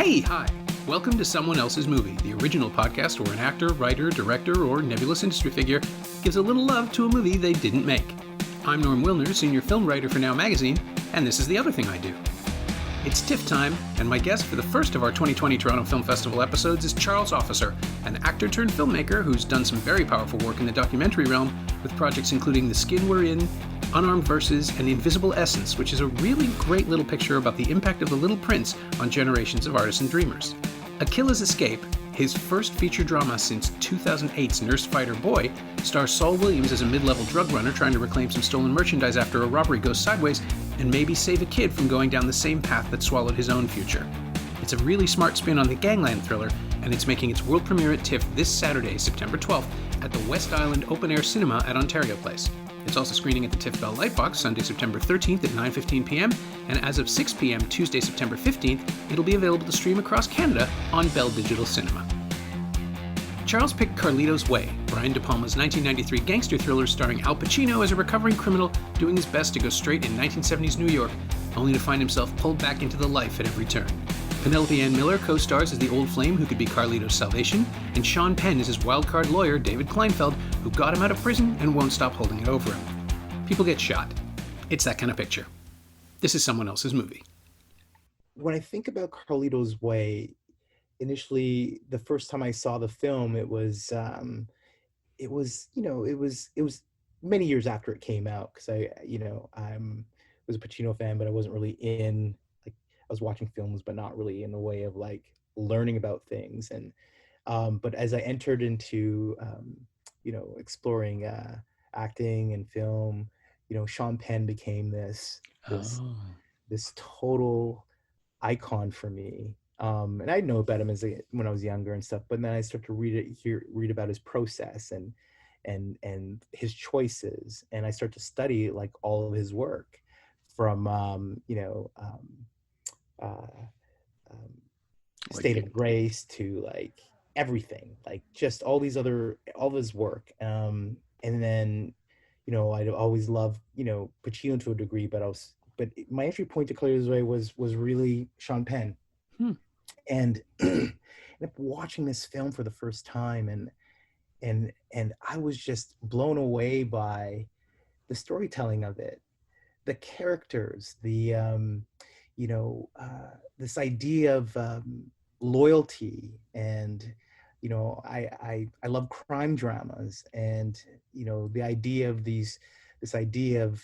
Hey, hi. Welcome to Someone Else's Movie, the original podcast where an actor, writer, director, or nebulous industry figure gives a little love to a movie they didn't make. I'm Norm Wilner, senior film writer for Now Magazine, and this is the other thing I do. It's TIFF time, and my guest for the first of our 2020 Toronto Film Festival episodes is Charles Officer, an actor-turned-filmmaker who's done some very powerful work in the documentary realm with projects including The Skin We're In, Unarmed Verses, and The Invisible Essence, which is a really great little picture about the impact of The Little Prince on generations of artists and dreamers. Akilla's Escape, his first feature drama since 2008's Nurse Fighter Boy, stars Saul Williams as a mid-level drug runner trying to reclaim some stolen merchandise after a robbery goes sideways and maybe save a kid from going down the same path that swallowed his own future. It's a really smart spin on the gangland thriller, and it's making its world premiere at TIFF this Saturday, September 12th, at the West Island Open Air Cinema at Ontario Place. It's also screening at the TIFF Bell Lightbox Sunday, September 13th at 9:15 p.m., and as of 6 p.m. Tuesday, September 15th, it'll be available to stream across Canada on Bell Digital Cinema. Charles picked Carlito's Way, Brian De Palma's 1993 gangster thriller starring Al Pacino as a recovering criminal doing his best to go straight in 1970s New York, only to find himself pulled back into the life at every turn. Penelope Ann Miller co-stars as the old flame who could be Carlito's salvation, and Sean Penn is his wildcard lawyer, David Kleinfeld, who got him out of prison and won't stop holding it over him. People get shot. It's that kind of picture. This is Someone Else's Movie. When I think about Carlito's Way, initially, the first time I saw the film, it was many years after it came out, because I was a Pacino fan, but I wasn't really I was watching films, but not really in the way of learning about things. And but as I entered into exploring acting and film, Sean Penn became this total icon for me. And I know about him when I was younger and stuff, but then I started to read about his process and his choices, and I start to study all of his work from State of Grace to everything, just all of his work. And then, I'd always loved, Pacino to a degree, but my entry point to Carlito's Way was really Sean Penn. And watching this film for the first time, and I was just blown away by the storytelling of it, the characters, this idea of loyalty, and I love crime dramas, and the idea of this idea of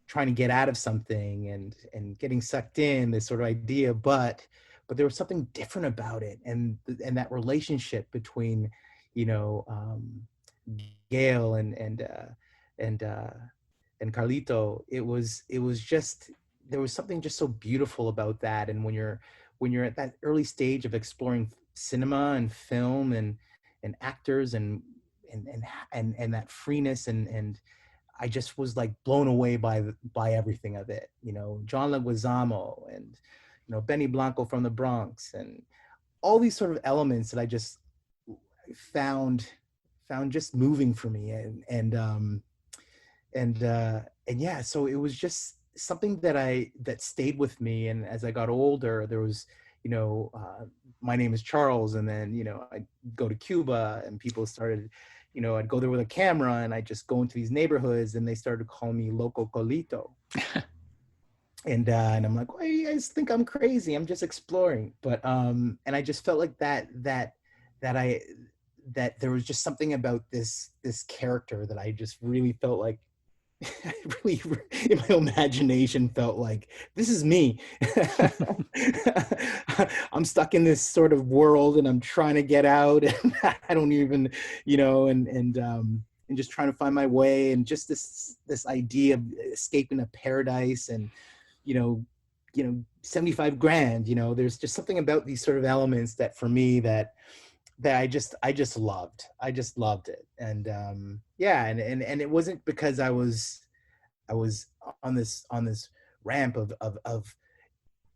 trying to get out of something and getting sucked in, this sort of idea, but there was something different about it, and that relationship between Gail and Carlito. It was just, there was something just so beautiful about that. And when you're at that early stage of exploring cinema and film and actors and that freeness, and I just was blown away by everything of it. John Leguizamo and Benny Blanco from the Bronx, and all these sort of elements that I just found just moving for me, and yeah, so it was just something that stayed with me. And as I got older, there was My Name is Charles, and then I'd go to Cuba, and people started, I'd go there with a camera, and I'd just go into these neighborhoods, and they started to call me Loco Carlito. And I'm like, well, you guys think I'm crazy, I'm just exploring. But and I just felt like that there was just something about this character that I just really felt like, I really, in my imagination, felt like this is me. I'm stuck in this sort of world, and I'm trying to get out, and I don't even, and just trying to find my way, and just this idea of escaping a paradise, and 75 grand. There's just something about these sort of elements that for me that I just loved. I just loved it. And and it wasn't because I was on this ramp of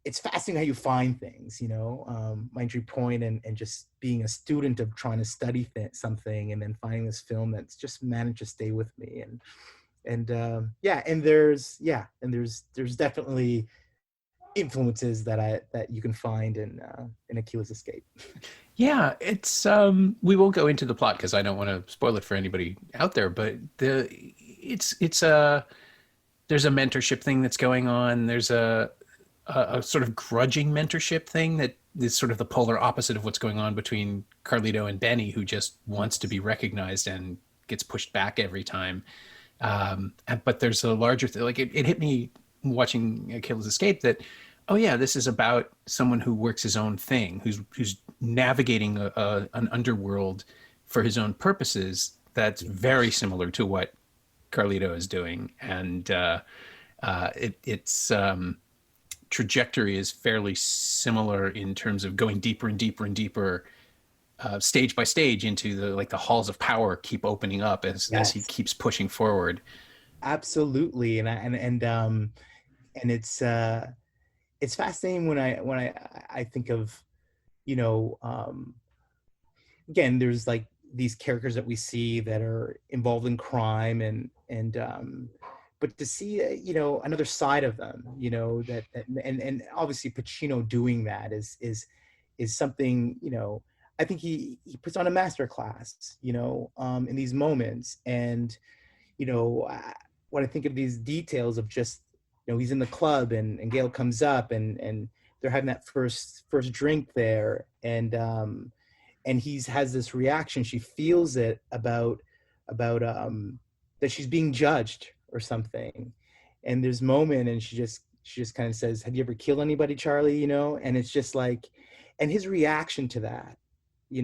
it's fascinating how you find things, my entry point, and just being a student of trying to study something, and then finding this film that's just managed to stay with me. And there's definitely influences that you can find in Akila's Escape. Yeah, it's we won't go into the plot because I don't want to spoil it for anybody out there, but it's a there's a mentorship thing that's going on. There's a sort of grudging mentorship thing that is sort of the polar opposite of what's going on between Carlito and Benny, who just wants to be recognized and gets pushed back every time. But there's a larger thing. Like it hit me watching Akilla's Escape that, oh yeah, this is about someone who works his own thing, who's navigating an underworld for his own purposes. That's very similar to what Carlito is doing, and its trajectory is fairly similar in terms of going deeper and deeper and deeper, stage by stage, into the halls of power keep opening up as he keeps pushing forward. Absolutely, and it's fascinating when I think of, again, there's like these characters that we see that are involved in crime and but to see another side of them, that and obviously Pacino doing that is something, I think he puts on a masterclass, in these moments. And when I think of these details of just, he's in the club and Gail comes up and they're having that first drink there, and has this reaction. She feels it about that she's being judged or something. And there's a moment and she just kind of says, "Have you ever killed anybody, Charlie?" And it's just like, and his reaction to that, he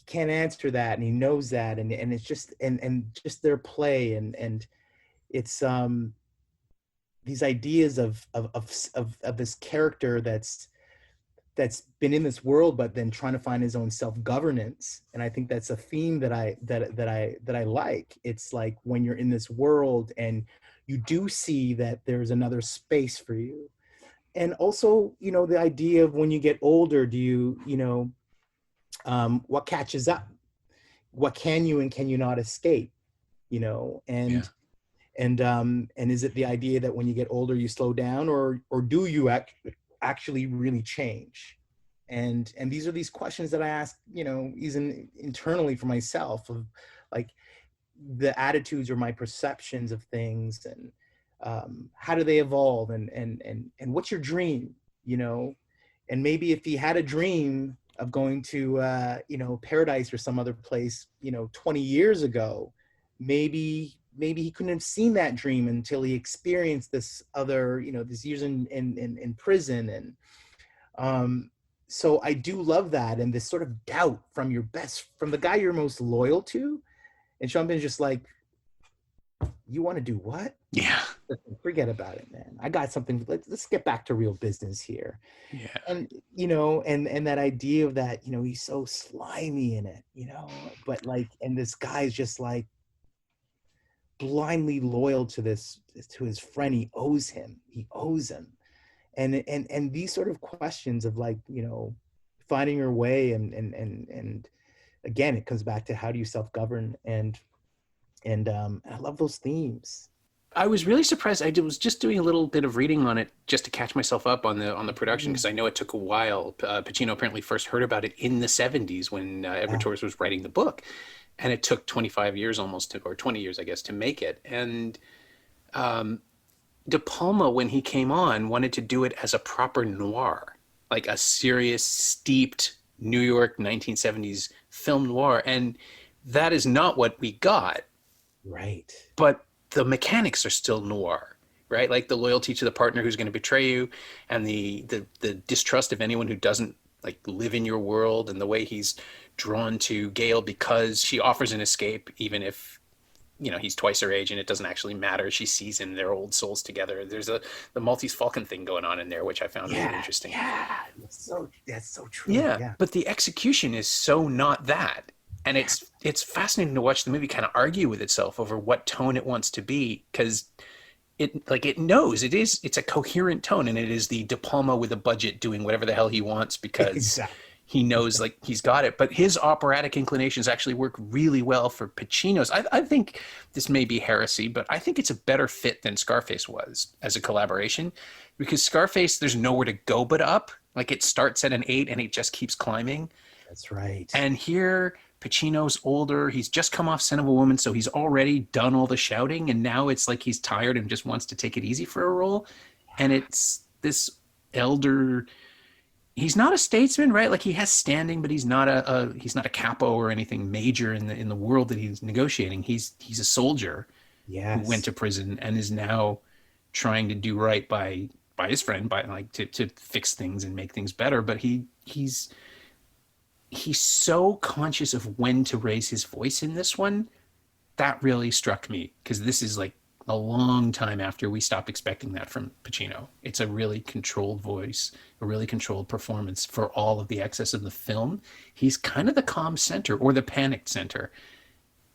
can't answer that, and he knows that, and it's just and just their play and it's these ideas of this character that's been in this world, but then trying to find his own self-governance. And I think that's a theme that I like. It's like when you're in this world and you do see that there's another space for you. And also, the idea of when you get older, do you, what catches up? What can you and can you not escape? And is it the idea that when you get older you slow down, or do you actually really change? And these are these questions that I ask, even internally for myself, of like the attitudes or my perceptions of things, and how do they evolve, and what's your dream, and maybe if he had a dream of going to paradise or some other place 20 years ago, maybe he couldn't have seen that dream until he experienced this other, these years in prison. And so I do love that, and this sort of doubt from the guy you're most loyal to. And Sean Penn's just like, "You want to do what? Yeah. Forget about it, man. I got something. Let's get back to real business here." Yeah. And and that idea of that, he's so slimy in it, but like, and this guy's just like blindly loyal to his friend. He owes him. And these sort of questions of like, finding your way, and again, it comes back to how do you self-govern, and I love those themes. I was really surprised. I was just doing a little bit of reading on it just to catch myself up on the production, because I know it took a while. Pacino apparently first heard about it in the 70s when Edward Torres was writing the book, and it took 25 years almost or 20 years, I guess, to make it. And De Palma, when he came on, wanted to do it as a proper noir, like a serious, steeped New York 1970s film noir, and that is not what we got. Right. But the mechanics are still noir, right? Like the loyalty to the partner who's going to betray you, and the distrust of anyone who doesn't like live in your world, and the way he's drawn to Gail because she offers an escape, even if he's twice her age and it doesn't actually matter. She sees in their old souls together. There's the Maltese Falcon thing going on in there, which I found really interesting. Yeah, that's so true. Yeah, but the execution is so not that. And it's fascinating to watch the movie kind of argue with itself over what tone it wants to be, because it knows it's a coherent tone, and it is the De Palma with a budget doing whatever the hell he wants, because he knows like he's got it. But his operatic inclinations actually work really well for Pacino's. I think this may be heresy, but I think it's a better fit than Scarface was as a collaboration, because Scarface, there's nowhere to go but up. Like it starts at an 8 and it just keeps climbing. That's right. And here, Pacino's older. He's just come off Son of a Woman, so he's already done all the shouting, and now it's like he's tired and just wants to take it easy for a role. And it's this elder. He's not a statesman, right? Like he has standing, but he's not a capo or anything major in the world that he's negotiating. He's a soldier who went to prison and is now trying to do right by his friend, by like to fix things and make things better. But he's so conscious of when to raise his voice in this one. That really struck me, because this is like a long time after we stopped expecting that from Pacino. It's a really controlled voice, a really controlled performance for all of the excess of the film. He's kind of the calm center or the panicked center.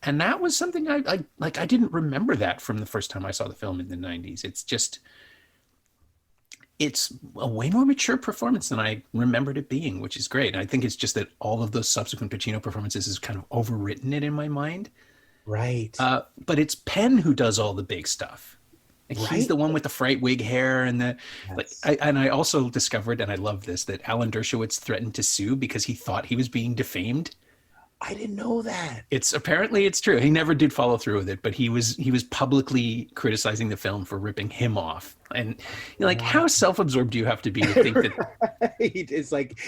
And that was something I didn't remember that from the first time I saw the film in the 90s. It's a way more mature performance than I remembered it being, which is great. And I think it's just that all of those subsequent Pacino performances has kind of overwritten it in my mind. Right. But it's Penn who does all the big stuff. Like Right. He's the one with the fright wig hair and the Yes. I also discovered, and I love this, that Alan Dershowitz threatened to sue because he thought he was being defamed. I didn't know that. Apparently it's true. He never did follow through with it, but he was publicly criticizing the film for ripping him off. And you're like, how self-absorbed do you have to be to think that? Right. It's like,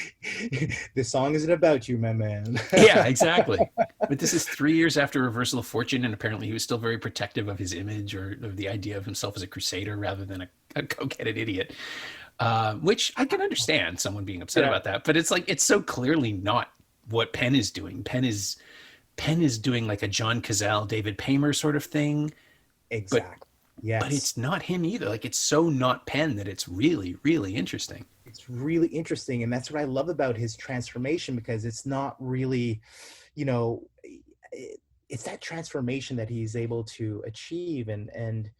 this song isn't about you, my man. Yeah, exactly. But this is 3 years after Reversal of Fortune, and apparently he was still very protective of his image or of the idea of himself as a crusader rather than a cokeheaded idiot. Which I can understand someone being upset about that, but it's like, it's so clearly not what Penn is doing. Penn is doing like a John Cazale, David Paymer sort of thing. Exactly. Yes. But it's not him either. Like it's so not Penn that it's really, really interesting. It's really interesting. And that's what I love about his transformation, because it's not really, it's that transformation that he's able to achieve, and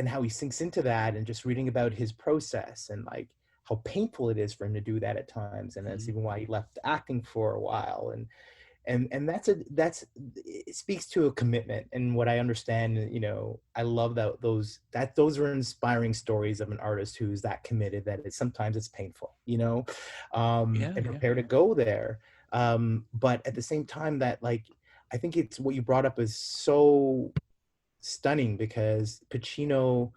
how he sinks into that, and just reading about his process and like how painful it is for him to do that at times. And that's even why he left acting for a while. And it speaks to a commitment. And what I understand, I love that those are inspiring stories of an artist who's that committed, that sometimes it's painful, and prepare to go there. But at the same time, that like, I think it's what you brought up is so stunning, because Pacino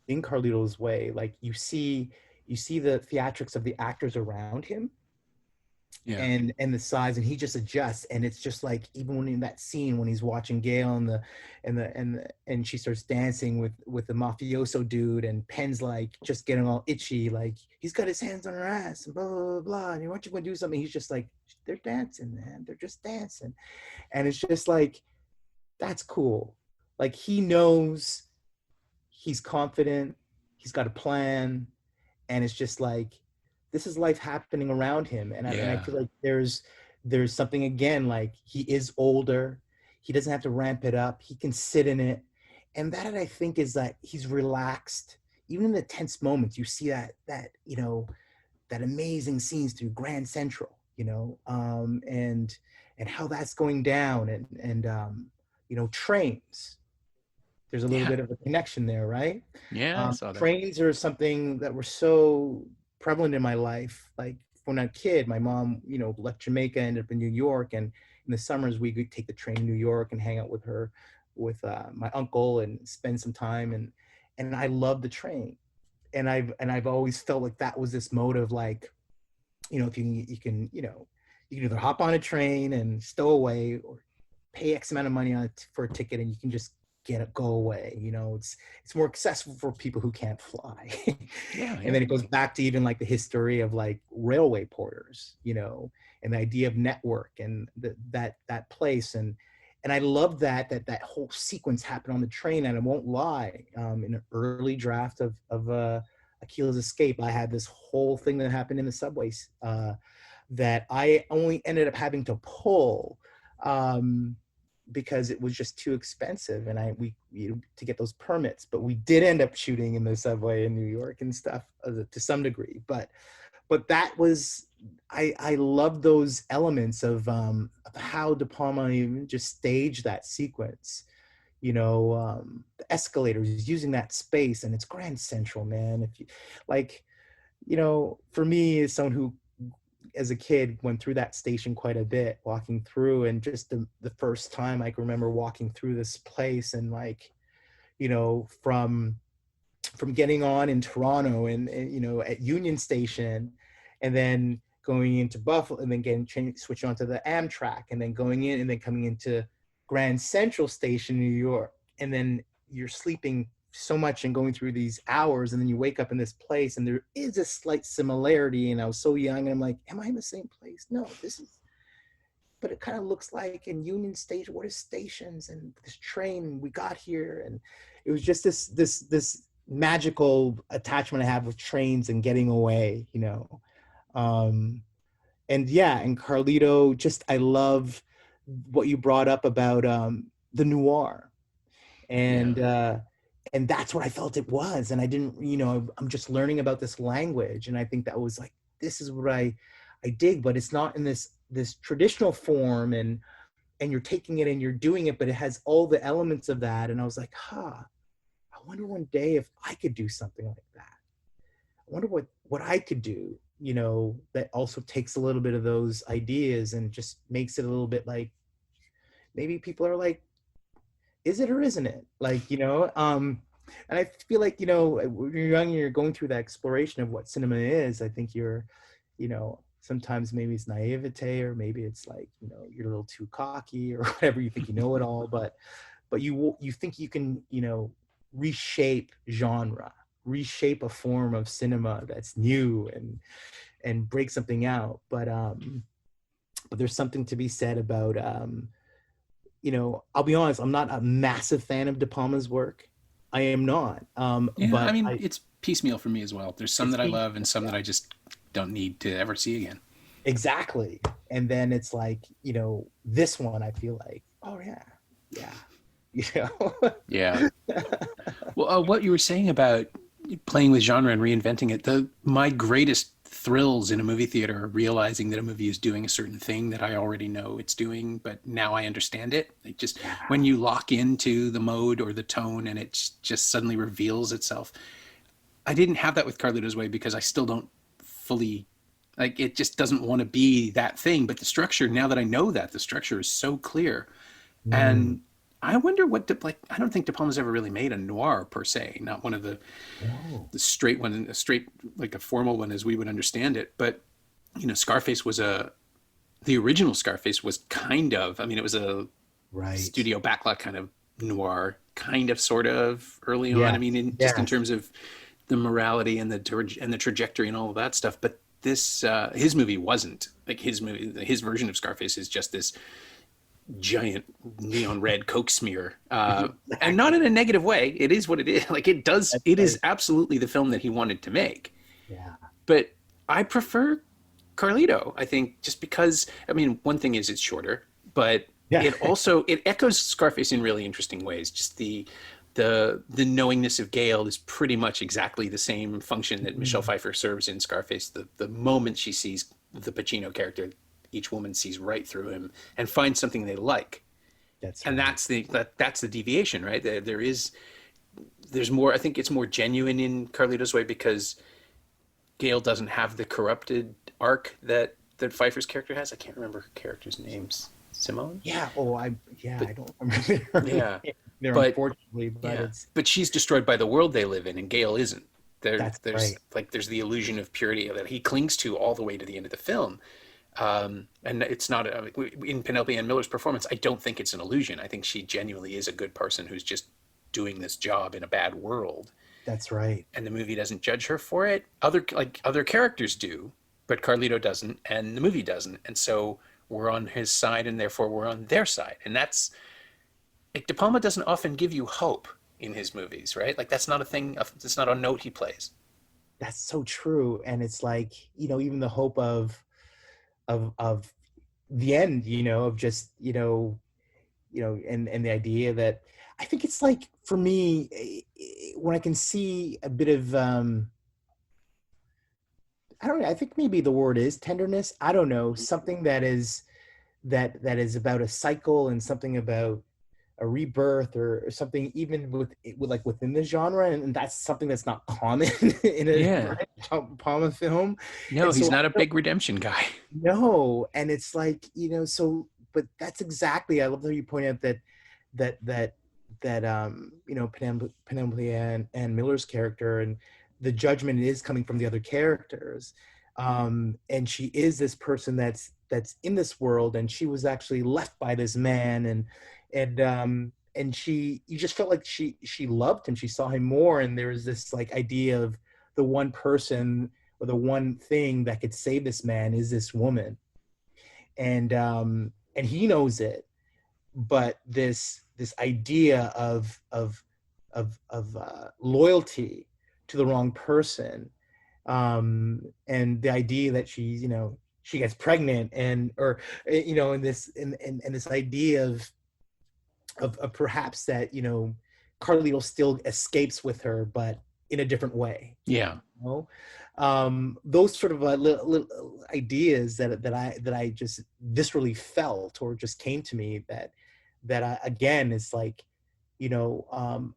in Carlito's way, like you see the theatrics of the actors around him, and the size, and he just adjusts. And it's just like, even when in that scene when he's watching Gail and she starts dancing with the mafioso dude, and Penn's like just getting all itchy, like he's got his hands on her ass and blah blah blah, blah. And aren't you going to do something? He's just like, they're dancing, man, they're just dancing. And it's just like, that's cool. Like he knows, he's confident, he's got a plan. And it's just like, this is life happening around him. And I feel like there's something, again, like he is older. He doesn't have to ramp it up. He can sit in it. And that, I think, is that he's relaxed. Even in the tense moments, you see that amazing scenes through Grand Central, and how that's going down, and trains. There's a little bit of a connection there, right? Yeah, I saw that. Trains are something that were so prevalent in my life. Like when I was a kid, my mom, left Jamaica, ended up in New York, and in the summers we could take the train to New York and hang out with my uncle and spend some time. And I love the train, and I've always felt like that was this mode of like, if you can either hop on a train and stow away, or pay X amount of money for a ticket, and you can just go away. It's more accessible for people who can't fly. And then it goes back to even like the history of like railway porters, and the idea of network and that place. And I love that whole sequence happened on the train. And I won't lie, in an early draft of Akilla's Escape, I had this whole thing that happened in the subways that I only ended up having to pull because it was just too expensive, and we to get those permits. But we did end up shooting in the subway in New York and stuff, to some degree. But but that was, I love those elements of how De Palma even just staged that sequence. The escalators, using that space, and it's Grand Central, man. If you like, for me, as someone who as a kid went through that station quite a bit, walking through, and just the first time I can remember walking through this place, and like, from getting on in Toronto, and at Union Station, and then going into Buffalo, and then switching onto the Amtrak, and then going in, and then coming into Grand Central Station, New York, and then you're sleeping so much and going through these hours, and then you wake up in this place, and there is a slight similarity. And I was so young, and I'm like, am I in the same place? No, but it kind of looks like in Union Station. What is stations? And this train, we got here, and it was just this magical attachment I have with trains and getting away, and yeah, and Carlito, just, I love what you brought up about the noir, and and that's what I felt it was. And I didn't, I'm just learning about this language, and I think that was like, this is what I dig, but it's not in this traditional form, and you're taking it and you're doing it, but it has all the elements of that. And I was like, I wonder one day if I could do something like that. I wonder what I could do, that also takes a little bit of those ideas and just makes it a little bit like, maybe people are like, is it or isn't it? Like, and I feel like, when you're young and you're going through that exploration of what cinema is, I think you're, sometimes maybe it's naivete, or maybe it's like, you're a little too cocky or whatever, you think you know it all, but you think you can, reshape genre, reshape a form of cinema that's new, and break something out. But there's something to be said about, I'll be honest, I'm not a massive fan of De Palma's work. I am not. But I mean, it's piecemeal for me as well. There's some that I love and some that I just don't need to ever see again. Exactly. And then it's like, this one, I feel like, oh yeah. Yeah. Well, what you were saying about playing with genre and reinventing it, my greatest thrills in a movie theater are realizing that a movie is doing a certain thing that I already know it's doing, but now I understand it. Like, just when you lock into the mode or the tone and it just suddenly reveals itself. I didn't have that with Carlito's Way because I still don't fully, like, it just doesn't want to be that thing. But the structure, now that I know that, the structure is so clear. And I wonder I don't think De Palma's ever really made a noir per se, not one of the straight one, like a formal one as we would understand it. But, Scarface was the original Scarface was kind of, it was a studio backlot kind of noir, kind of, sort of, early on. In terms of the morality and the trajectory and all of that stuff. But this, his movie wasn't. Like, his version of Scarface is just this giant neon red coke smear, and not in a negative way. It is what it is. Like, it is absolutely the film that he wanted to make. But I prefer Carlito, I think, just because, one thing is it's shorter, but it echoes Scarface in really interesting ways. Just the knowingness of Gale is pretty much exactly the same function that Michelle Pfeiffer serves in Scarface. The moment she sees the Pacino character, each woman sees right through him and finds something they like. And that's the deviation, right? There's more. I think it's more genuine in Carlito's Way because Gale doesn't have the corrupted arc that Pfeiffer's character has. I can't remember her character's names. Simone? Yeah. I don't remember. Yeah. Unfortunately, but she's destroyed by the world they live in, and Gale isn't. There's the illusion of purity that he clings to all the way to the end of the film. And it's not in Penelope Ann Miller's performance. I don't think it's an illusion. I think she genuinely is a good person who's just doing this job in a bad world. That's right. And the movie doesn't judge her for it. Other characters do, but Carlito doesn't, and the movie doesn't. And so we're on his side, and therefore we're on their side. And that's, like, De Palma doesn't often give you hope in his movies, right? Like, that's not a thing. It's not a note he plays. That's so true. And it's like, even the hope of the end, of just, and the idea that, I think it's like, for me, when I can see a bit of I don't know, I think maybe the word is tenderness. I don't know, something that is about a cycle and something about a rebirth or something even with like within the genre, and that's something that's not common in a Yeah. Brian De Palma film. No, And he's so not a big redemption guy. no, and it's like, so but that's exactly, I love how you point out that that Penelope and Miller's character, and the judgment is coming from the other characters. And she is this person that's in this world, and she was actually left by this man, and she, you just felt like she loved him, she saw him more, and there was this like idea of the one person or the one thing that could save this man is this woman. And he knows it, but this idea of loyalty to the wrong person, and the idea that she's, she gets pregnant, and or and this idea of perhaps that, Carlito still escapes with her, but in a different way. Yeah. Those sort of little ideas that I just viscerally felt, or just came to me, that I, again, it's like, I'm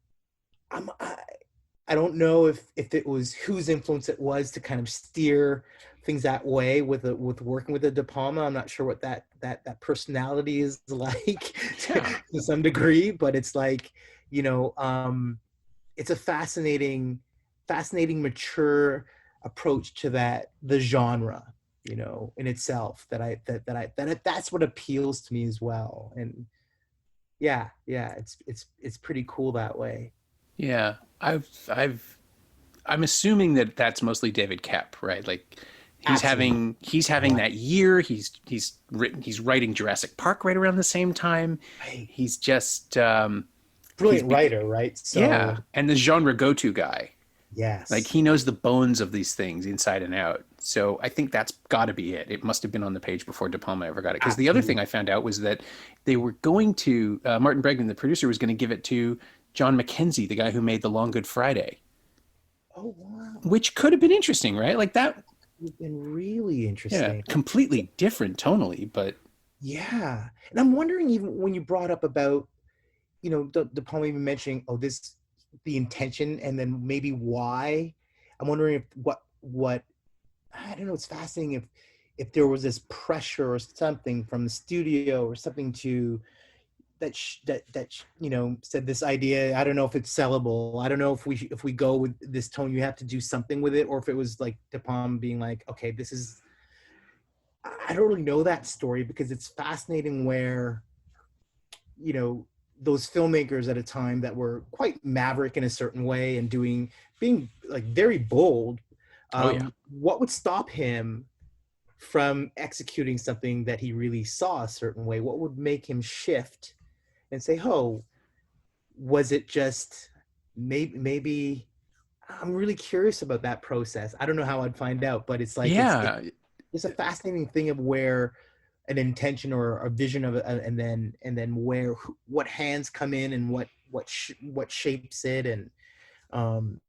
I don't know if it was whose influence it was to kind of steer things that way with working with the De Palma. I'm not sure what that personality is like Yeah. to some degree, but it's like, it's a fascinating, mature approach to the genre, in itself, that's what appeals to me as well. And yeah, it's pretty cool that way. Yeah. I'm assuming that that's mostly David Koepp, right? Like Absolutely. he's having that year. He's writing Jurassic Park right around the same time. Right. He's just Brilliant writer, right? So yeah, and the genre go-to guy. Like yes, he knows the bones of these things inside and out. So I think that's got to be it. It must have been on the page before De Palma ever got it. Because the other thing absolutely. I found out was that they were going to Martin Bregman, the producer, was going to give it to John McKenzie, the guy who made The Long Good Friday, Oh wow, which could have been interesting, right? Like that. it's been really Yeah, interesting. completely different tonally, but Yeah, and I'm wondering, even when you brought up about, the poem, even mentioning, oh, this, the intention, and then maybe why. I'm wondering if what I don't know. It's fascinating if there was this pressure or something from the studio or something to said this idea. I don't know if it's sellable. I don't know if we go with this tone, you have to do something with it, or if it was like De Palma being like, okay, this is. I don't really know that story, because it's fascinating where, you know those filmmakers at a time that were quite maverick in a certain way, and being like very bold, oh yeah. what would stop him from executing something that he really saw a certain way? What would make him shift and say, oh, was it just maybe I'm really curious about that process. I don't know how I'd find out, but it's like Yeah, it's a fascinating thing of where an intention or a vision of it, and then where what hands come in, and what shapes it, um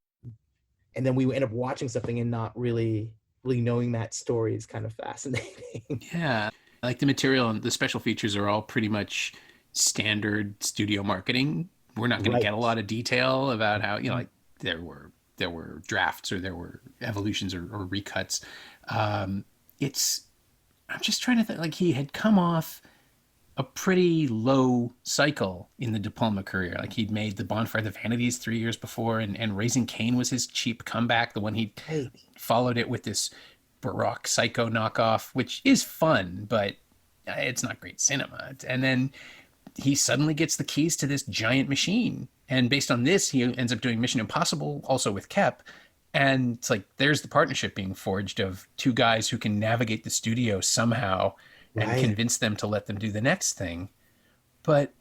and then we end up watching something and not really knowing that story is kind of fascinating. yeah. Like the material and the special features are all pretty much standard studio marketing. We're not going to get a Right. lot of detail about how, like there were drafts or there were evolutions or recuts. It's I'm just trying to think. Like he had come off a pretty low cycle in the De Palma career. Like he'd made The Bonfire of the Vanities 3 years before, and Raising Cain was his cheap comeback, the one he Right. followed it with this Baroque Psycho knockoff, which is fun, but it's not great cinema. And then he suddenly gets the keys to this giant machine. And based on this, he ends up doing Mission Impossible, also with Koepp. And it's like there's the partnership being forged of two guys who can navigate the studio somehow and Right. convince them to let them do the next thing. But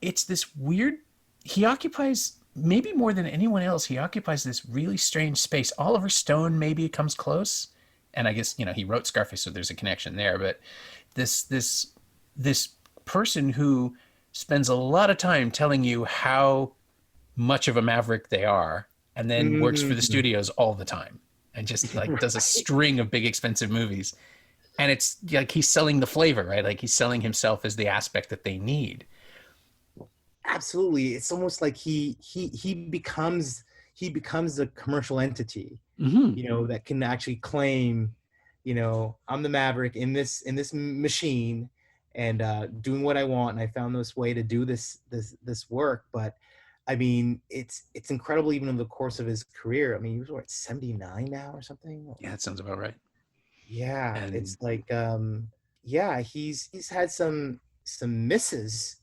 it's this weird, he occupies, maybe more than anyone else, he occupies this really strange space. Oliver Stone maybe comes close. And I guess, he wrote Scarface, so there's a connection there. But this person who spends a lot of time telling you how much of a maverick they are, and then works for the Mm. studios all the time. and just like does a string of big expensive movies. And it's like he's selling the flavor, right? Like he's selling himself as the aspect that they need. Absolutely. It's almost like he becomes a commercial entity, Mm-hmm. that can actually claim, I'm the Maverick in this machine, and doing what I want, and I found this way to do this work. But I mean, it's incredible, even in the course of his career. I mean, he was what, 79 now or something? Yeah, that sounds about right. Yeah, And it's like yeah, he's had some misses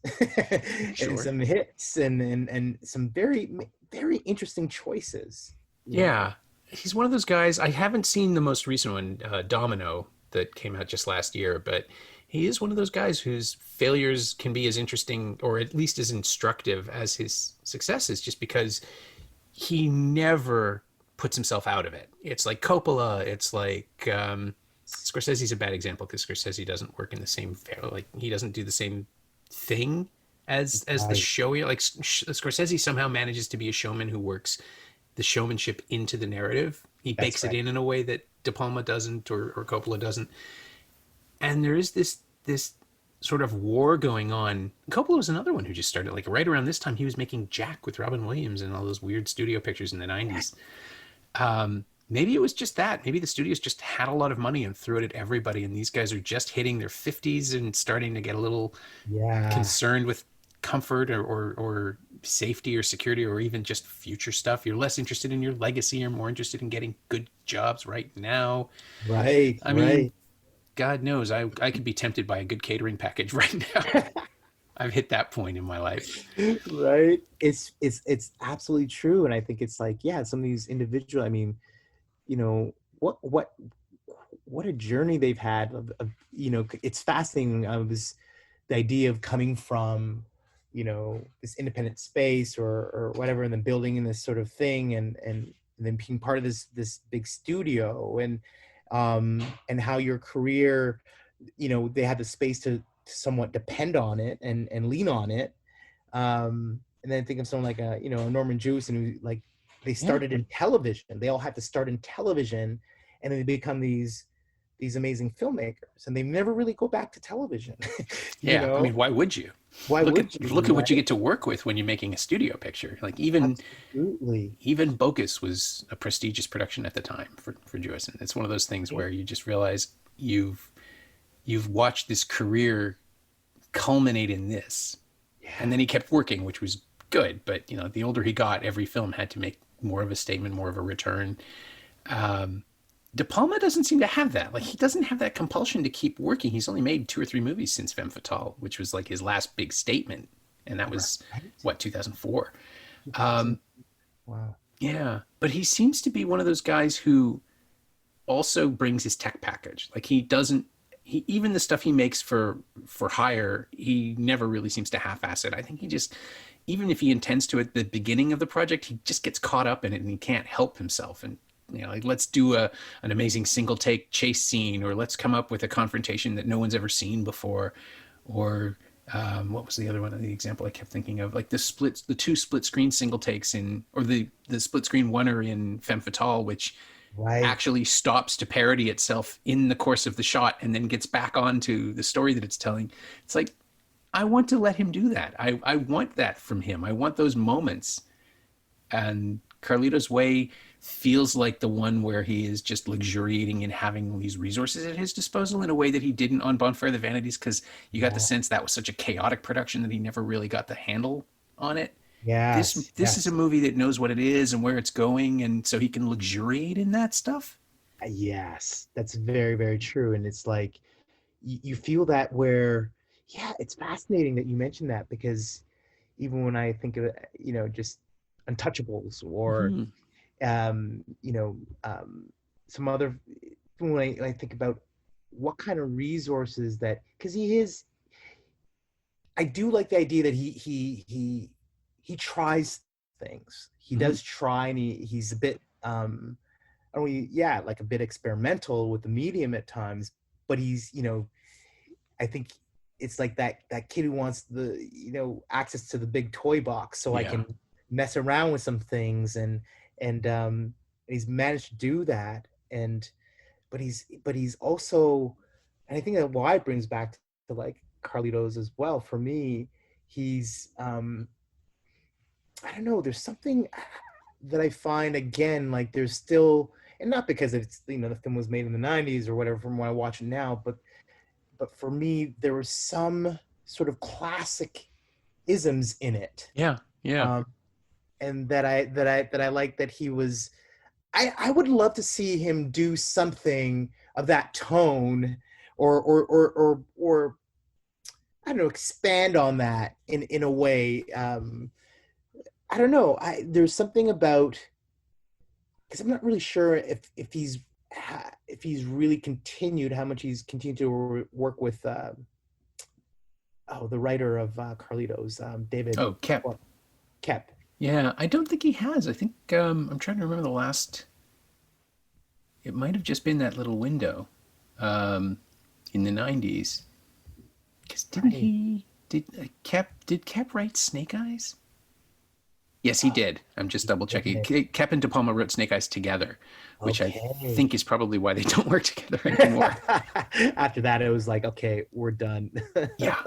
and sure. some hits, and some very interesting choices. Yeah. He's one of those guys. I haven't seen the most recent one, Domino, that came out just last year, but he is one of those guys whose failures can be as interesting or at least as instructive as his successes, just because he never puts himself out of it. It's like Coppola. It's like Scorsese's a bad example because Scorsese doesn't work in the same, like he doesn't do the same thing as the Right. show. Like Scorsese somehow manages to be a showman who works the showmanship into the narrative. He That's bakes it right. in a way that De Palma doesn't, or Coppola doesn't. And there is this sort of war going on. Coppola was another one who just started like right around this time. He was making Jack with Robin Williams and all those weird studio pictures in the '90s. Maybe it was just that. Maybe the studios just had a lot of money and threw it at everybody, and these guys are just hitting their 50s and starting to get a little Yeah. concerned with comfort or safety or security or even just future stuff. You're less interested in your legacy. You're more interested in getting good jobs right now. Right. I mean, Right. God knows I could be tempted by a good catering package right now. I've hit that point in my life. Right. It's absolutely true, and I think it's like, yeah, some of these individual. I mean, what a journey they've had it's fascinating. I was the idea of coming from this independent space or whatever, and then building in this sort of thing, and then being part of this big studio, and how your career, they had the space to somewhat depend on it and lean on it. And then think of someone like Norman Jewison, who, like, they Yeah. started in television. They all had to start in television, and then they become these amazing filmmakers, and they never really go back to television. you Yeah. I know mean, why would you? why Look at would you, look at what you right? get to work with when you're making a studio picture. Like even Absolutely. even Bocus was a prestigious production at the time for Jewison. It's one of those things where you just realize you've watched this career culminate in this. And Yeah. then he kept working, which was good. But the older he got, every film had to make more of a statement, more of a return. De Palma doesn't seem to have that. Like he doesn't have that compulsion to keep working. He's only made 2 or 3 movies since Femme Fatale, which was like his last big statement, and that was Right. what 2004. 2000. Wow. Yeah, but he seems to be one of those guys who also brings his tech package. Like he doesn't. He even the stuff he makes for hire, he never really seems to half-ass it. I think he just, even if he intends to at the beginning of the project, he just gets caught up in it and he can't help himself. And like let's do an amazing single take chase scene, or let's come up with a confrontation that no one's ever seen before, or what was the other one? The example I kept thinking of, like the two split screen single takes or the split screen oneer in Femme Fatale, which Right. actually stops to parody itself in the course of the shot and then gets back onto the story that it's telling. It's like, I want to let him do that. I want that from him. I want those moments. And Carlito's Way feels like the one where he is just luxuriating in having these resources at his disposal in a way that he didn't on Bonfire of the Vanities, because you got the Yeah. sense that was such a chaotic production that he never really got the handle on it. This Yes. this is a Yes. movie that knows what it is and where it's going, and so he can luxuriate in that stuff. Yes. That's very, very true. And it's like, you feel that where, yeah, it's fascinating that you mentioned that, because even when I think of just Untouchables, or Mm-hmm. um, you know, some other, when I think about what kind of resources that, because I do like the idea that he tries things. He Mm-hmm. does try, and he's a bit yeah, like a bit experimental with the medium at times, but he's, I think it's like that kid who wants the access to the big toy box, so I Yeah. can mess around with some things, and and he's managed to do that. And but he's also, and I think that why it brings back to like Carlitos as well. For me, he's I don't know, there's something that I find, again, like there's still, and not because it's, the film was made in the 90s or whatever from when I watch it now, but for me there was some sort of classic isms in it. Yeah, yeah. um and that I like that he was. I would love to see him do something of that tone, or I don't know, expand on that in a way. I don't know. There's something about, because I'm not really sure if he's really continued, how much he's continued to work with the writer of Carlitos, David. Oh, Kep. Kep. Yeah, I don't think he has. I think I'm trying to remember the last. It might have just been that little window in the 90s. Because did Kep write Snake Eyes? Yes, he did. I'm just double checking. Kep and De Palma wrote Snake Eyes together, which I think is probably why they don't work together anymore. After that, it was like, okay, we're done. Yeah,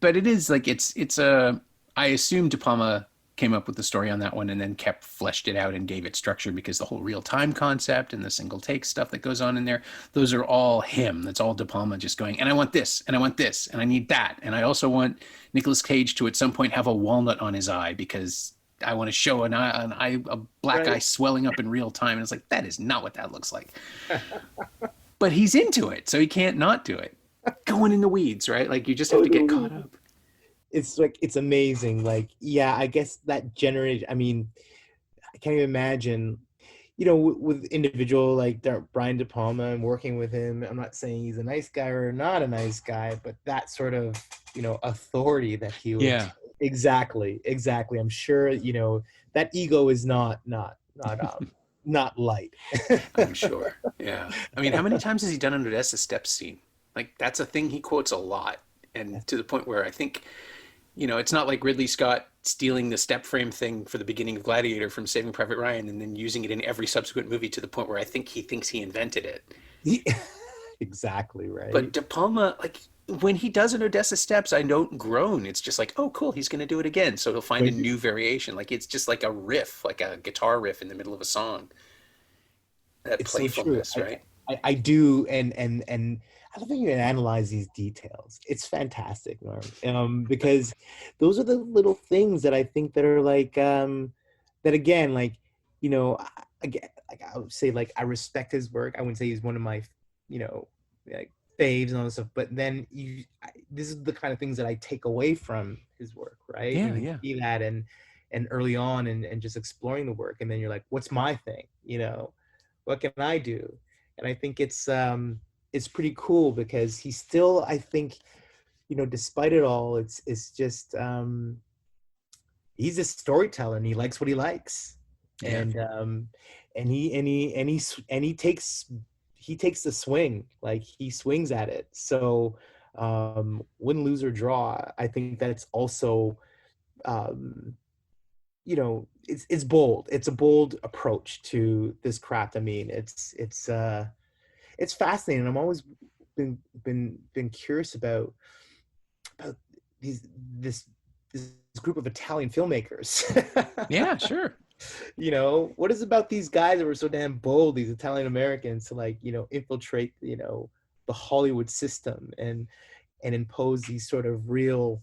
but it is like it's I assume De Palma came up with the story on that one and then Kep fleshed it out and gave it structure, because the whole real time concept and the single take stuff that goes on in there, those are all him. That's all De Palma just going, and I want this, and I want this, and I need that, and I also want Nicolas Cage to at some point have a walnut on his eye because I want to show a black eye swelling up in real time. And it's like, that is not what that looks like. But he's into it, so he can't not do it. Going in the weeds, right? Like, you just have to get caught up. It's like, it's amazing. Like, yeah, I guess that generation, I mean, I can't even imagine, with individual like Brian De Palma and working with him. I'm not saying he's a nice guy or not a nice guy, but that sort of, authority that he would. Yeah. Exactly. I'm sure, that ego is not light. I'm sure. Yeah. I mean, how many times has he done an Odessa Steps scene? Like, that's a thing he quotes a lot. And to the point where I think, it's not like Ridley Scott stealing the step frame thing for the beginning of Gladiator from Saving Private Ryan and then using it in every subsequent movie, to the point where I think he thinks he invented it. Yeah. Exactly right. But De Palma, like, when he does an Odessa Steps, I don't groan. It's just like, oh, cool, he's going to do it again. So he'll find a new variation. Like, it's just like a riff, like a guitar riff in the middle of a song. That it's playfulness, so right? I do, and I love how you analyze these details. It's fantastic, Norm. Because those are the little things that I think that are like, that again, like, again, like I would say, like, I respect his work. I wouldn't say he's one of my, like, faves and all this stuff, but then this is the kind of things that I take away from his work, right? Yeah, and you see that and early on and just exploring the work, and then you're like, what's my thing? What can I do? And I think it's pretty cool, because he's still, I think, despite it all, it's just he's a storyteller and he likes what he likes. Yeah. And he takes the swing, like he swings at it. So win, lose, or draw, I think that it's also it's bold. It's a bold approach to this craft. I mean, it's fascinating. I'm always been curious about this group of Italian filmmakers. Yeah, sure. What is about these guys that were so damn bold, these Italian Americans, to infiltrate the Hollywood system and impose these sort of real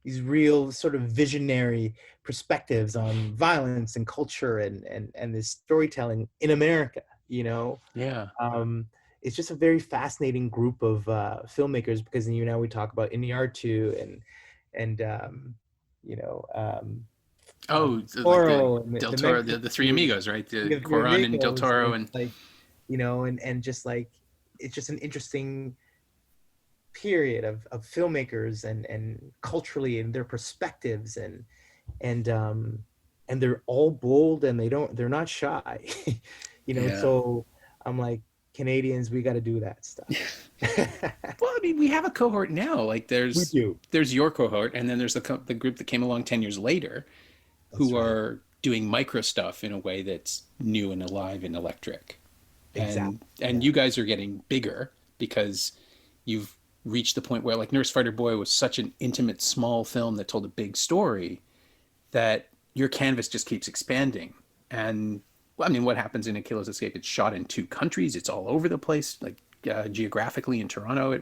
these real sort of visionary perspectives on violence and culture and this storytelling in America. Yeah. It's just a very fascinating group of filmmakers, because now we talk about Iñárritu and Toro, like Del Toro, the three amigos, right? The Cuarón and Del Toro, and like, and just like, it's just an interesting period of filmmakers and culturally and their perspectives and they're all bold and they're not shy. So I'm like, Canadians, we got to do that stuff. Well, I mean, we have a cohort now. Like, there's your cohort, and then there's the group that came along 10 years later, who are doing micro stuff in a way that's new and alive and electric. Exactly. And you guys are getting bigger because you've reached the point where, like, Nurse Fighter Boy was such an intimate, small film that told a big story that your canvas just keeps expanding. And I mean, what happens in Akilla's Escape? It's shot in 2 countries. It's all over the place. Like, geographically in Toronto,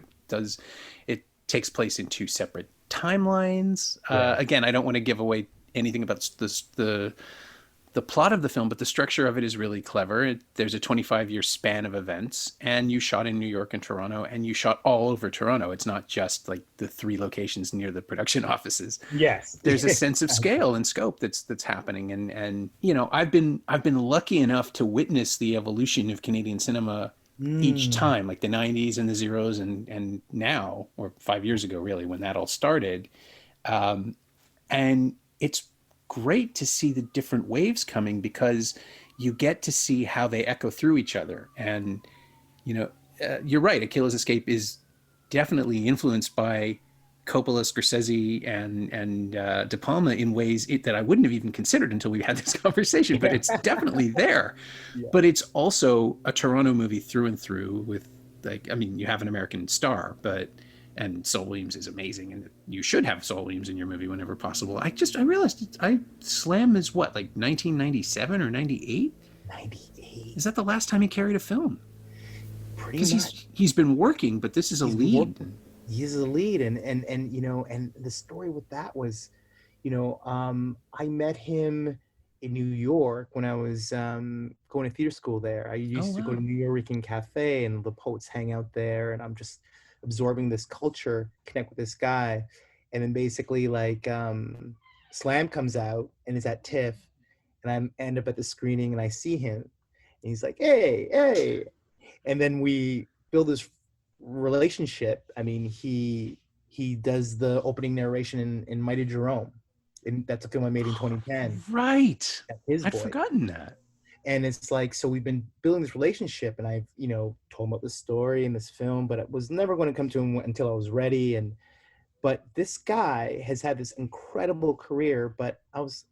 it takes place in 2 separate timelines. Again, I don't want to give away anything about the plot of the film, but the structure of it is really clever. There's a 25-year span of events, and you shot in New York and Toronto, and you shot all over Toronto. It's not just like the 3 locations near the production offices. Yes. There's a sense of scale and scope that's happening. And you know, I've been lucky enough to witness the evolution of Canadian cinema each time, like the 90s and the zeros and now, or 5 years ago, really, when that all started. And it's great to see the different waves coming because you get to see how they echo through each other. And, you know, you're right. Akilla's Escape is definitely influenced by Coppola, Scorsese, and De Palma in ways that I wouldn't have even considered until we had this conversation, but it's definitely there. Yeah. But it's also a Toronto movie through and through with, like, I mean, you have an American star, and Saul Williams is amazing, and you should have Saul Williams in your movie whenever possible. I realized Slam is what, like 1997 or 98? 98. Is that the last time he carried a film? Pretty much. He's been working, but this is a lead. He's a lead, and you know, and the story with that was, you know, I met him in New York when I was going to theater school there. I used to go to New York Cafe, and the poets hang out there, and I'm just absorbing this culture, connect with this guy. And then basically, like, Slam comes out and is at TIFF, and I end up at the screening, and I see him, and he's like, hey, and then we build this relationship. I mean, he does the opening narration in Mighty Jerome, and that's a film I made in 2010. Right. I'd forgotten that. And it's like, so we've been building this relationship, and I've, you know, told him about the story in this film, but it was never going to come to him until I was ready. But this guy has had this incredible career, but I was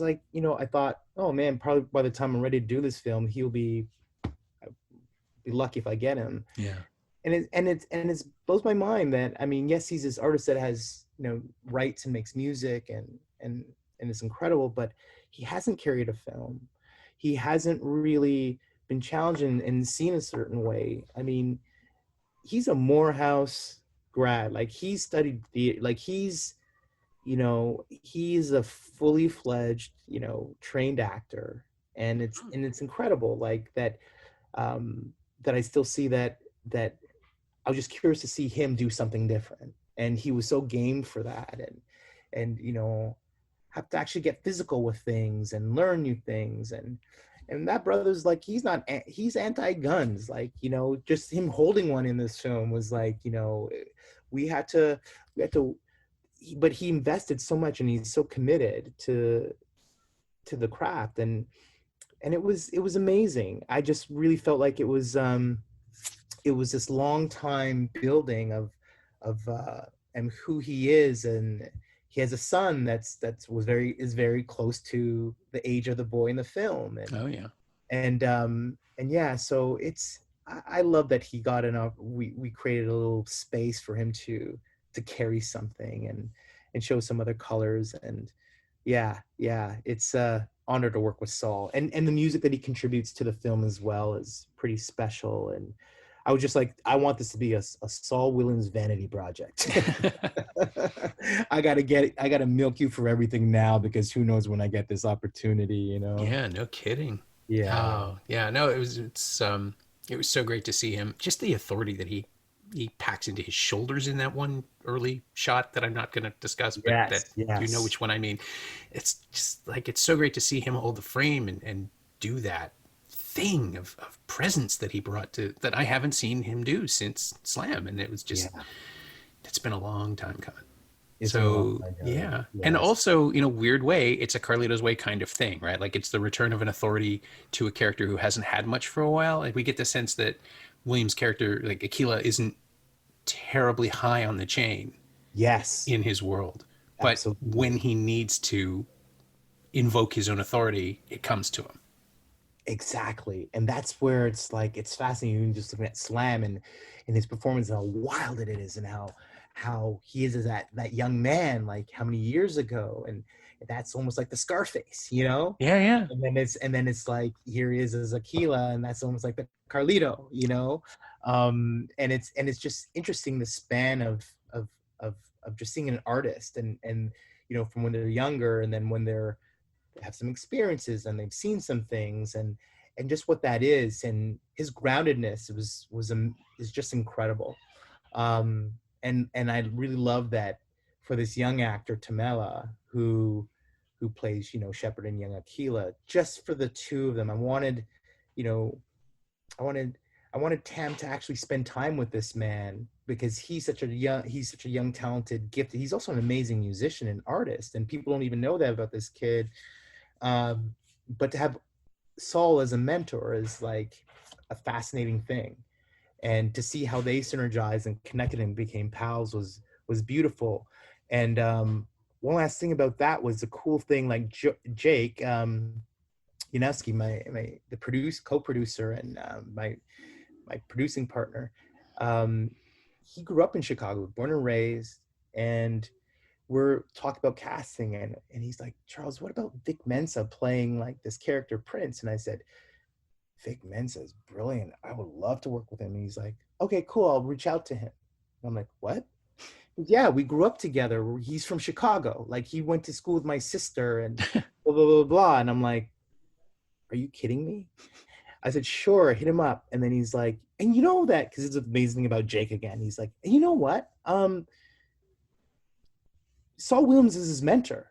like, you know, I thought, oh man, probably by the time I'm ready to do this film, I'll be lucky if I get him. Yeah. And it blows my mind that, I mean, yes, he's this artist that has, you know, writes and makes music and it's incredible, but he hasn't carried a film. He hasn't really been challenged and seen a certain way. I mean, he's a Morehouse grad. Like, he's studied theater. Like, he's, you know, he's a fully fledged, you know, trained actor, and it's incredible. Like that I still see that I was just curious to see him do something different, and he was so game for that, and you know, have to actually get physical with things and learn new things, and that brother's like, he's anti-guns. Like, you know, just him holding one in this film was like, you know, we had to, but he invested so much, and he's so committed to the craft, and it was amazing. I just really felt like it was this long time building of and who he is, and he has a son is very close to the age of the boy in the film. And and yeah, so I love that he got enough. We created a little space for him to carry something and show some other colors. And yeah, it's honor to work with Saul, and the music that he contributes to the film as well is pretty special. And I was just like, I want this to be a Saul Williams vanity project. I gotta milk you for everything now, because who knows when I get this opportunity, you know? Yeah, no kidding. Yeah. Oh, yeah. No, it was so great to see him. Just the authority that he packs into his shoulders in that one early shot that I'm not going to discuss, but you know which one I mean. It's just like, it's so great to see him hold the frame and do that thing of presence that he brought that I haven't seen him do since Slam. And it was just, it's been a long time coming. Yes. And also, in a weird way, it's a Carlito's Way kind of thing, right? Like, it's the return of an authority to a character who hasn't had much for a while. And we get the sense that Williams' character, like Akilla, isn't terribly high on the chain. Yes. In his world. But when he needs to invoke his own authority, it comes to him. Exactly. And that's where it's like, it's fascinating just looking at Slam and his performance and how wild it is, and how he is as that young man, like how many years ago. And that's almost like the Scarface, you know? Yeah, yeah. And then it's like, here he is as Akilla, and that's almost like the Carlito, you know? And it's just interesting, the span of just seeing an artist and you know, from when they're younger, and then when they have some experiences and they've seen some things, and just what that is, and his groundedness is just incredible. And I really love that for this young actor Tamela, who plays, you know, Shepard and young Akilla, just for the two of them. You know, I wanted I wanted Tam to actually spend time with this man, because he's such a young, talented, gifted. He's also an amazing musician and artist, and people don't even know that about this kid. But to have Saul as a mentor is like a fascinating thing, and to see how they synergized and connected and became pals was beautiful. And one last thing about that was the cool thing, like Jake Yanowski, co-producer, and my producing partner, he grew up in Chicago, born and raised, and we're talking about casting, and he's like, Charles, what about Vic Mensa playing like this character Prince? And I said, Vic Mensa is brilliant. I would love to work with him. And he's like, okay, cool. I'll reach out to him. And I'm like, what? Yeah, we grew up together. He's from Chicago. Like, he went to school with my sister and blah, blah, blah, blah. And I'm like, are you kidding me? I said, sure, hit him up. And then he's like, and you know that, because it's amazing about Jake again. He's like, and you know what? Saul Williams is his mentor.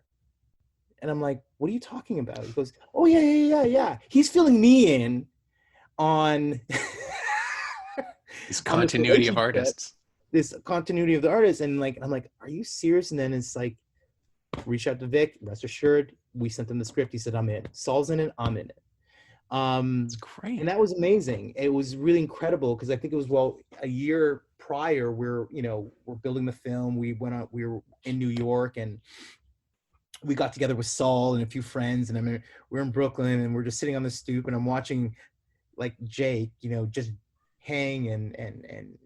And I'm like, what are you talking about? He goes, oh, yeah. He's filling me in on this continuity of artists. This continuity of the artists. And like, I'm like, are you serious? And then it's like, reach out to Vic, rest assured, we sent him the script. He said, I'm in. Saul's in it, I'm in it. It's great. And that was amazing. It was really incredible, because I think it was, a year prior, we're building the film. We were in New York, and we got together with Saul and a few friends, and we're in Brooklyn, and we're just sitting on the stoop, and I'm watching like Jake, just hang and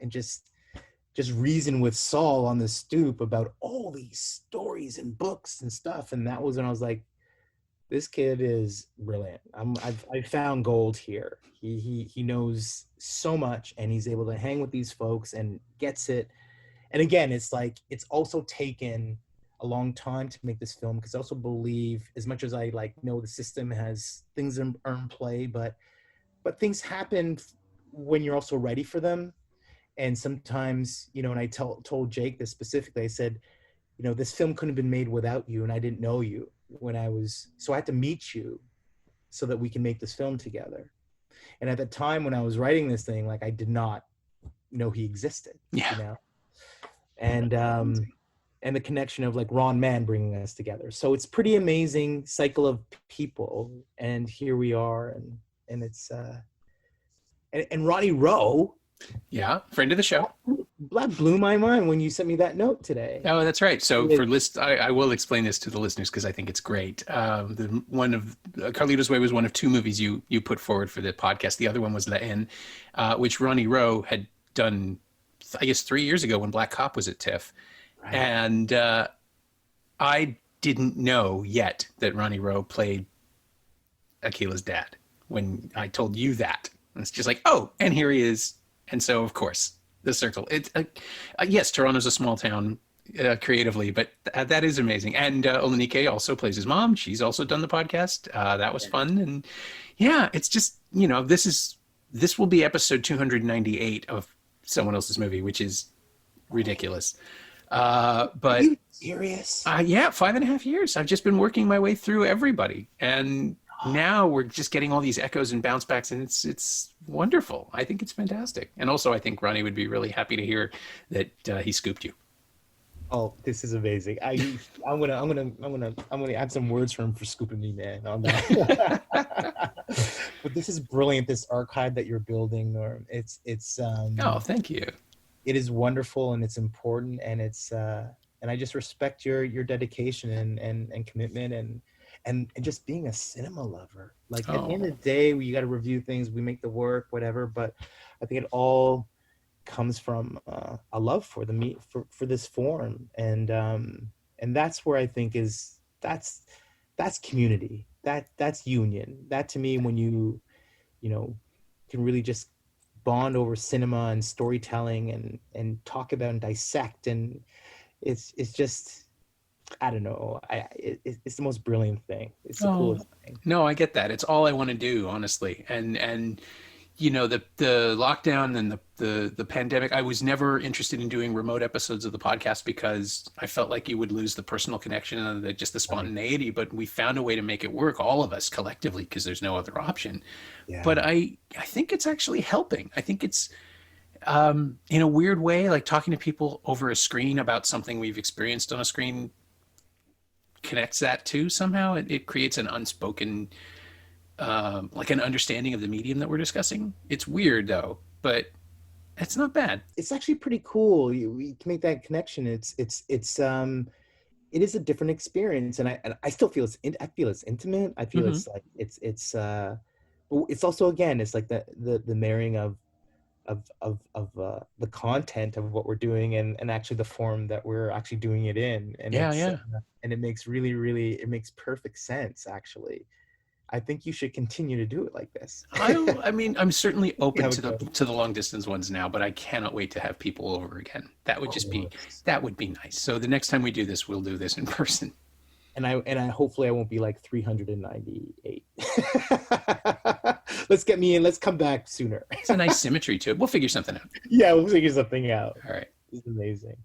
just reason with Saul on the stoop about all these stories and books and stuff. And that was when I was like, this kid is brilliant. I found gold here. He knows so much, and he's able to hang with these folks and gets it. And again, it's like, it's also taken a long time to make this film, because I also believe, as much as I know the system has things in play, but things happen when you're also ready for them. And sometimes, and I told Jake this specifically, I said, this film couldn't have been made without you, and I didn't know you so I had to meet you so that we can make this film together. And at the time when I was writing this thing, like, I did not know he existed. Yeah. And the connection of like Ron Mann bringing us together. So it's pretty amazing cycle of people, and here we are, and it's and Ronnie Rowe. Yeah, friend of the show. That blew my mind when you sent me that note today. Oh, that's right. So I will explain this to the listeners, because I think it's great. One of Carlito's Way was one of two movies you put forward for the podcast. The other one was La Haine, which Ronnie Rowe had done, I guess, 3 years ago when Black Cop was at TIFF. Right. And I didn't know yet that Ronnie Rowe played Akilla's dad when I told you that. And it's just like, oh, and here he is. And so, of course, the circle. It's yes, Toronto's a small town creatively, but that is amazing. And Olenike also plays his mom. She's also done the podcast. That was fun. And yeah, it's just, this will be episode 298 of someone else's movie, which is ridiculous. But are you serious? Yeah, 5.5 years. I've just been working my way through everybody, and now we're just getting all these echoes and bounce backs, and it's wonderful. I think it's fantastic. And also, I think Ronnie would be really happy to hear that he scooped you. Oh, this is amazing. I'm gonna add some words for him for scooping me, man, on that. But this is brilliant. This archive that you're building, Norm. It's oh, thank you. It is wonderful, and it's important, and it's and I just respect your dedication and commitment, and just being a cinema lover. Like at the end Oh, of the day, you got to review things, we make the work, whatever, but I think it all comes from a love for the for this form, and that's where I think that's community, that's union. That to me, when you know can really just bond over cinema and storytelling and talk about and dissect, and it's just, I don't know, it's the most brilliant thing. It's the oh, coolest thing. no, I get that. It's all I want to do, honestly. And the lockdown and the pandemic, I was never interested in doing remote episodes of the podcast because I felt like you would lose the personal connection and just the spontaneity. But we found a way to make it work, all of us collectively, because there's no other option. Yeah. But I think it's actually helping. I think it's in a weird way, like talking to people over a screen about something we've experienced on a screen connects that too somehow. It creates an unspoken like an understanding of the medium that we're discussing. It's weird though, but it's not bad. It's actually pretty cool. You can make that connection. It is a different experience, and I still feel I feel it's intimate. I feel it's like but it's also, again, it's like the marrying of the content of what we're doing and actually the form that we're actually doing it in, and and it makes it makes perfect sense. Actually, I think you should continue to do it like this. I mean, I'm certainly open to the long distance ones now, but I cannot wait to have people over again. That would that would be nice. So the next time we do this, we'll do this in person. And I hopefully I won't be like 398. Let's get me in. Let's come back sooner. It's a nice symmetry to it. We'll figure something out. Yeah, we'll figure something out. All right. It's amazing.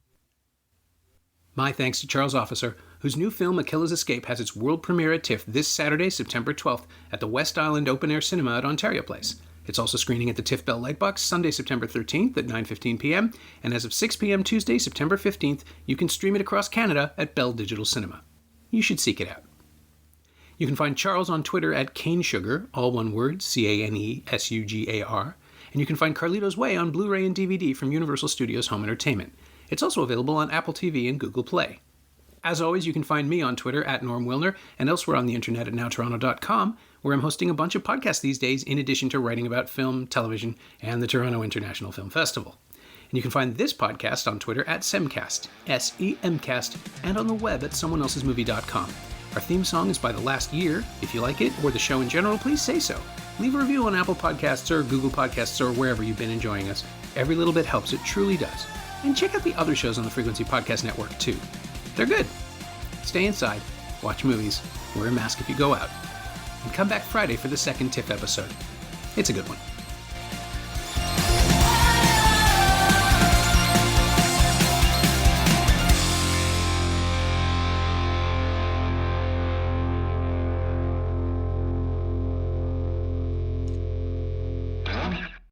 My thanks to Charles Officer, whose new film Akilla's Escape has its world premiere at TIFF this Saturday, September 12th, at the West Island Open Air Cinema at Ontario Place. It's also screening at the TIFF Bell Lightbox Sunday, September 13th at 9:15 p.m., and as of 6 p.m. Tuesday, September 15th, you can stream it across Canada at Bell Digital Cinema. You should seek it out. You can find Charles on Twitter at CaneSugar, all one word, CaneSugar, and you can find Carlito's Way on Blu-ray and DVD from Universal Studios Home Entertainment. It's also available on Apple TV and Google Play. As always, you can find me on Twitter at Norm Wilner and elsewhere on the internet at nowtoronto.com, where I'm hosting a bunch of podcasts these days in addition to writing about film, television, and the Toronto International Film Festival. And you can find this podcast on Twitter at Semcast, SEMcast, and on the web at someoneelsesmovie.com. Our theme song is by The Last Year. If you like it, or the show in general, please say so. Leave a review on Apple Podcasts or Google Podcasts or wherever you've been enjoying us. Every little bit helps, it truly does. And check out the other shows on the Frequency Podcast Network, too. They're good. Stay inside, watch movies, wear a mask if you go out, and come back Friday for the second TIFF episode. It's a good one.